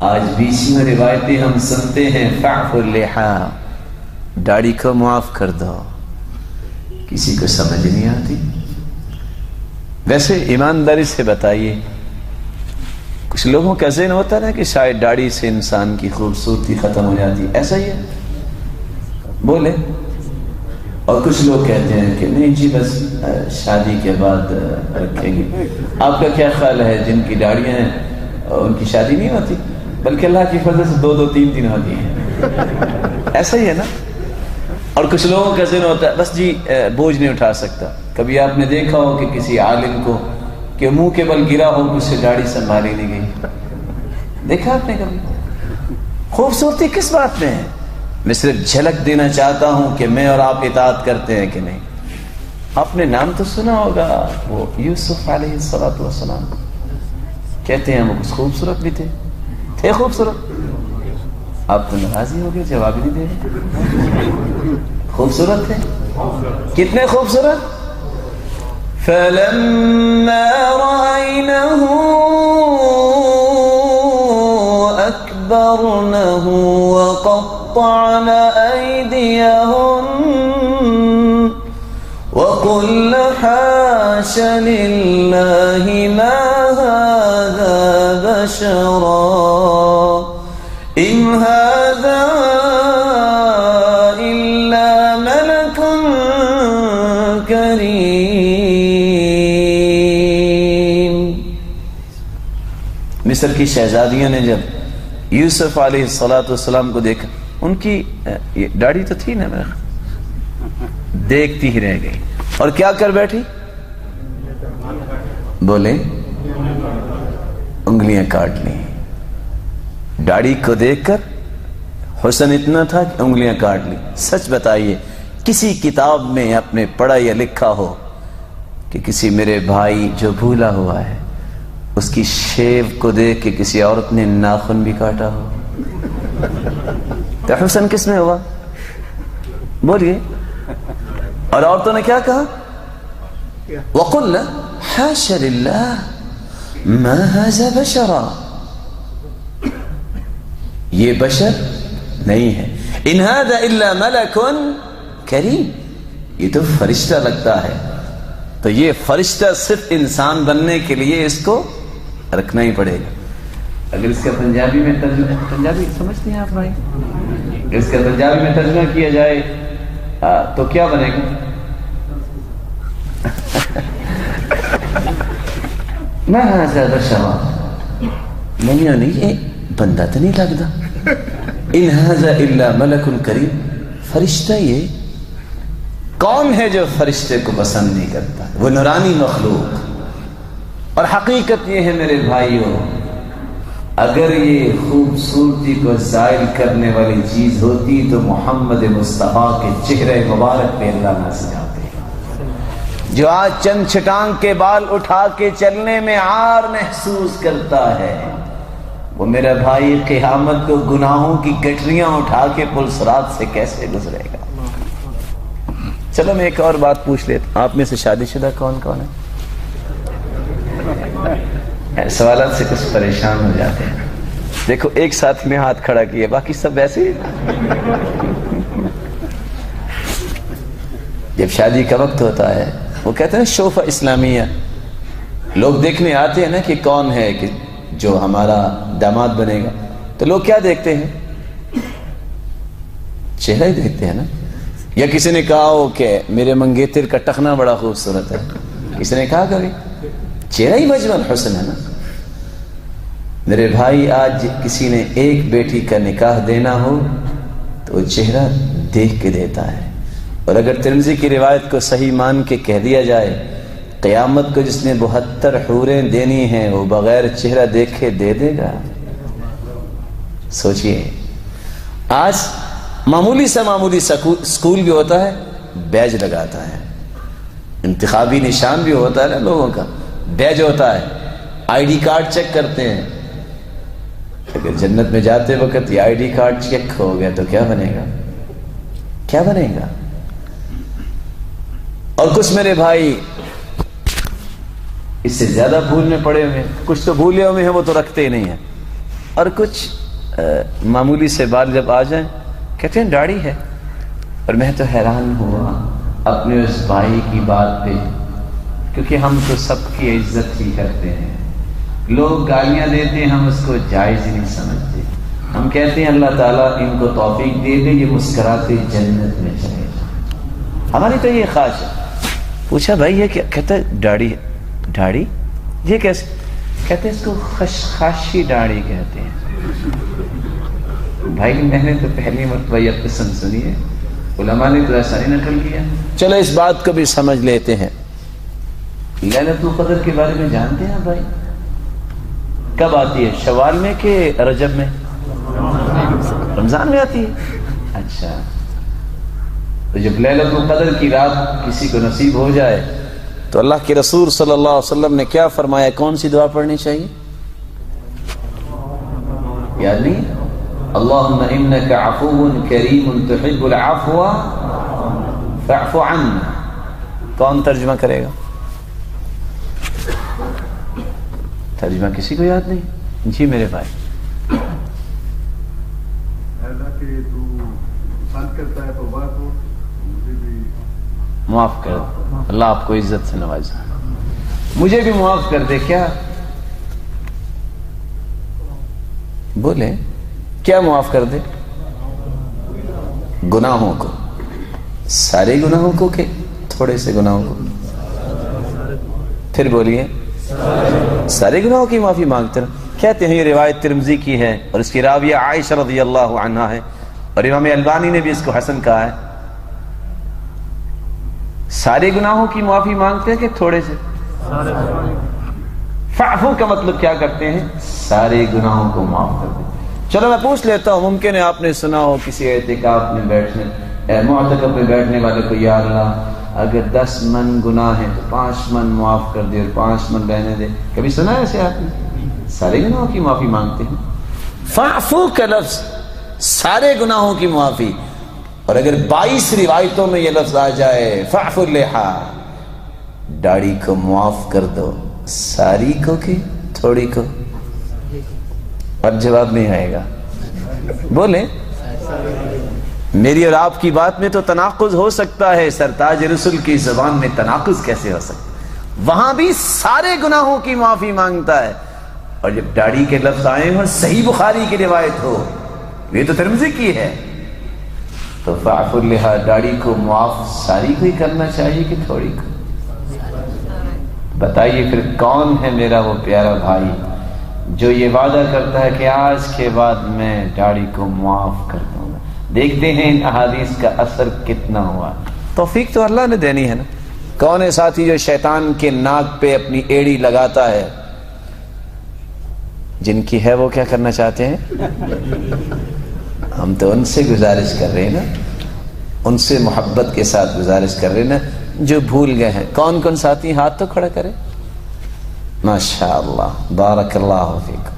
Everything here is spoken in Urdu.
آج بیچ میں روایتیں ہم سنتے ہیں فاعف اللحا، داڑھی کو معاف کر دو، کسی کو سمجھ نہیں آتی۔ ویسے ایمانداری سے بتائیے، کچھ لوگوں کا ذہن ہوتا ہے نا کہ شاید داڑھی سے انسان کی خوبصورتی ختم ہو جاتی، ایسا ہی ہے بولے؟ اور کچھ لوگ کہتے ہیں کہ نہیں جی بس شادی کے بعد رکھیں گے۔ آپ کا کیا خیال ہے جن کی داڑیاں ہیں ان کی شادی نہیں ہوتی، بلکہ اللہ کی فضل سے 2 3 دن ہوتی ہیں؟ ایسا ہی ہے نا۔ اور کچھ لوگوں کا ذہن ہوتا ہے بس جی بوجھ نہیں اٹھا سکتا۔ کبھی آپ نے دیکھا ہو کہ کسی عالم کو کہ منہ کے بل گرا ہو کہ اس سے داڑھی سنبھالی نہیں گئی؟ دیکھا آپ نے کبھی؟ خوبصورتی کس بات میں ہے؟ میں صرف جھلک دینا چاہتا ہوں کہ میں اور آپ اطاعت کرتے ہیں کہ نہیں۔ آپ نے نام تو سنا ہوگا، وہ یوسف علیہ السلام، کہتے ہیں وہ کچھ خوبصورت بھی تھے خوبصورت۔ آپ تو ناراض ہی ہو گئے، جواب ہی نہیں دے رہے۔ خوبصورت تھے، کتنے خوبصورت؟ فَلَمَّا رَأَيْنَهُ أَكْبَرْنَهُ وَقَطَّعْنَ أَيْدِيَهُنَّ وَقُلْنَ حَاشَ لِلَّهِ مَا هَذَا بَشَرًا إِنْ هَذَا إِلَّا مَلَكٌ كَرِيمٌ۔ مصر کی شہزادیوں نے جب یوسف علیہ السلام کو دیکھا، ان کی داڑھی تو تھی نا، دیکھتی ہی رہ گئی اور کیا کر بیٹھی؟ بولے؟ انگلیاں کاٹ لی۔ داڑھی کو دیکھ کر حسن اتنا تھا کہ انگلیاں کاٹ لی۔ سچ بتائیے، کسی کتاب میں آپ نے پڑھا یا لکھا ہو کہ کسی میرے بھائی جو بھولا ہوا ہے اس کی شیو کو دیکھ کے کسی عورت نے ناخن بھی کاٹا ہو؟ تو حسن کس میں ہوا؟ بولیے۔ اور عورتوں نے کیا کہا؟ وَقُلْنَا حَاشَ لِلَّهِ مَا هَذَا بَشَرًا، یہ بشر نہیں ہے، ان هذا الا ملک کریم، یہ تو فرشتہ لگتا ہے۔ تو یہ فرشتہ صرف انسان بننے کے لیے اس کو رکھنا ہی پڑے گا۔ اگر اس کا پنجابی میں ترجمہ، پنجابی سمجھتے ہیں آپ بھائی؟ اگر اس کا پنجابی میں ترجمہ کیا جائے تو کیا بنے گا؟ میں زیادہ شواب نہیں، یہ بندہ تو نہیں لگتا۔ ان ھذا الا ملک کریم، فرشتہ یہ کون ہے جو فرشتے کو پسند نہیں کرتا؟ وہ نورانی مخلوق۔ اور حقیقت یہ ہے میرے بھائیوں، اگر یہ خوبصورتی کو زائل کرنے والی چیز ہوتی تو محمد مصطفیٰ کے چہرے مبارک پہ اللہ نازل آتے۔ جو آج چند چھٹانگ کے بال اٹھا کے چلنے میں عار محسوس کرتا ہے، وہ میرا بھائی قیامت کو گناہوں کی گٹریاں اٹھا کے پل صراط سے کیسے گزرے گا؟ چلو میں ایک اور بات پوچھ لیتا، آپ میں سے شادی شدہ کون کون ہے؟ سوالات سے کچھ پریشان ہو جاتے ہیں۔ دیکھو ایک ساتھ میں ہاتھ کھڑا کیا، باقی سب ویسے ہی۔ جب شادی کا وقت ہوتا ہے، وہ کہتے ہیں شوفہ اسلامیہ، لوگ دیکھنے آتے ہیں نا کہ کون ہے کہ جو ہمارا داماد بنے گا، تو لوگ کیا دیکھتے ہیں؟ چہرہ ہی دیکھتے ہیں نا۔ یا کسی نے کہا ہو کہ میرے منگیتر کا ٹخنا بڑا خوبصورت ہے، کسی نے کہا کبھی؟ چہرہ ہی مجمل حسن ہے نا۔ میرے بھائی آج کسی نے ایک بیٹی کا نکاح دینا ہو تو وہ چہرہ دیکھ کے دیتا ہے۔ اور اگر ترمذی کی روایت کو صحیح مان کے کہہ دیا جائے، قیامت کو جس نے 72 حوریں دینی ہیں وہ بغیر چہرہ دیکھے دے دے گا؟ سوچئے، آج معمولی سے معمولی سکول بھی ہوتا ہے، بیج لگاتا ہے، انتخابی نشان بھی ہوتا ہے نا لوگوں کا، بیج ہوتا ہے، آئی ڈی کارڈ چیک کرتے ہیں۔ اگر جنت میں جاتے وقت یہ آئی ڈی کارڈ چیک ہو گیا تو کیا بنے گا؟ کیا بنے گا؟ اور کچھ میرے بھائی اس سے زیادہ بھول میں پڑے ہوئے ہیں، کچھ تو بھولے ہوئے ہیں وہ تو رکھتے ہی نہیں ہیں۔ اور کچھ معمولی سے بال جب آ جائیں کہتے ہیں داڑھی ہے. اور میں تو حیران ہوا اپنے اس بھائی کی بات پہ، کیونکہ ہم تو سب کی عزت ہی کرتے ہیں. لوگ گالیاں دیتے ہیں، ہم اس کو جائز ہی نہیں سمجھتے. ہم کہتے ہیں اللہ تعالیٰ ان کو توفیق دے دے، یہ مسکراتے جنت میں چلے جائیں. ہماری تو یہ خواہش ہے. پوچھا بھائی یہ کیا؟ کہتا ہے داڑھی. داڑھی یہ کیسے؟ کہتے ہیں اس کو خشخاشی داڑھی کہتے ہیں. بھائی میں نے تو پہلی مرتبہ یہ قسم سنی ہے، علماء نے تو ایسا ہی نقل کیا. چلو اس بات کو بھی سمجھ لیتے ہیں. لیلۃ القدر کے بارے میں جانتے ہیں بھائی؟ کب آتی ہے؟ شوال میں کہ رجب میں؟ رمضان میں آتی ہے. اچھا، تو جب لیلۃ القدر کی رات کسی کو نصیب ہو جائے تو اللہ کے رسول صلی اللہ علیہ وسلم نے کیا فرمایا؟ کون سی دعا پڑھنی چاہیے؟ یاد نہیں؟ اللہم انک عفو کریم تحب العفو فاعف عنا. کون ترجمہ کرے گا؟ ترجمہ کسی کو یاد نہیں؟ جی میرے بھائی. معاف کر، اللہ آپ کو عزت سے نوازے، مجھے بھی معاف کر دے. کیا بولے؟ کیا معاف کر دے؟ گناہوں کو. سارے گناہوں کو کہ تھوڑے سے گناہوں کو؟ پھر بولیے. سارے گناہوں کی معافی مانگتے ہیں. کہتے ہیں یہ روایت ترمذی کی ہے اور اس کی راویہ عائشہ رضی اللہ عنہا ہے، اور امام البانی نے بھی اس کو حسن کہا ہے. سارے گناہوں کی معافی مانگتے ہیں کہ تھوڑے سے؟ فعفو کا مطلب کیا کرتے ہیں؟ سارے گناہوں کو معاف کر دیں. چلو میں پوچھ لیتا ہوں، ممکن ہے آپ نے سنا ہو کسی اعتکاف میں بیٹھنے، معتکف میں بیٹھنے والے کو، یا اللہ اگر 10 من گناہ ہیں تو 5 من معاف کر دے اور 5 من رہنے دے. کبھی سنا ہے ایسے آپ نے؟ سارے گناہوں کی معافی مانگتے ہیں. فعفو کا لفظ سارے گناہوں کی معافی. اور اگر 22 روایتوں میں یہ لفظ آ جائے فعفو اللحا، داڑھی کو معاف کر دو، ساری کو کہ تھوڑی کو؟ اور جواب نہیں آئے گا. بولیں. میری اور آپ کی بات میں تو تناقض ہو سکتا ہے، سرتاج رسول کی زبان میں تناقض کیسے ہو سکتا ہے؟ وہاں بھی سارے گناہوں کی معافی مانگتا ہے، اور جب داڑھی کے لفظ آئے اور صحیح بخاری کی روایت ہو، یہ تو ترمذی کی ہے، تو فعفو اللحا، داڑھی کو معاف ساری کو ہی کرنا چاہیے کہ تھوڑی کو؟ بتائیے پھر کون ہے میرا وہ پیارا بھائی جو یہ وعدہ کرتا ہے کہ آج کے بعد میں داڑھی کو معاف کر دوں گا؟ دیکھتے ہیں ان احادیث کا اثر کتنا ہوا. توفیق تو اللہ نے دینی ہے نا. کون ہے ساتھی جو شیطان کے ناک پہ اپنی ایڑی لگاتا ہے؟ جن کی ہے وہ کیا کرنا چاہتے ہیں؟ ہم تو ان سے گزارش کر رہے ہیں نا، ان سے محبت کے ساتھ گزارش کر رہے ہیں نا جو بھول گئے ہیں. کون کون ساتھی ہاتھ تو کھڑا کرے. ماشاء اللہ، بارک اللہ فیکم.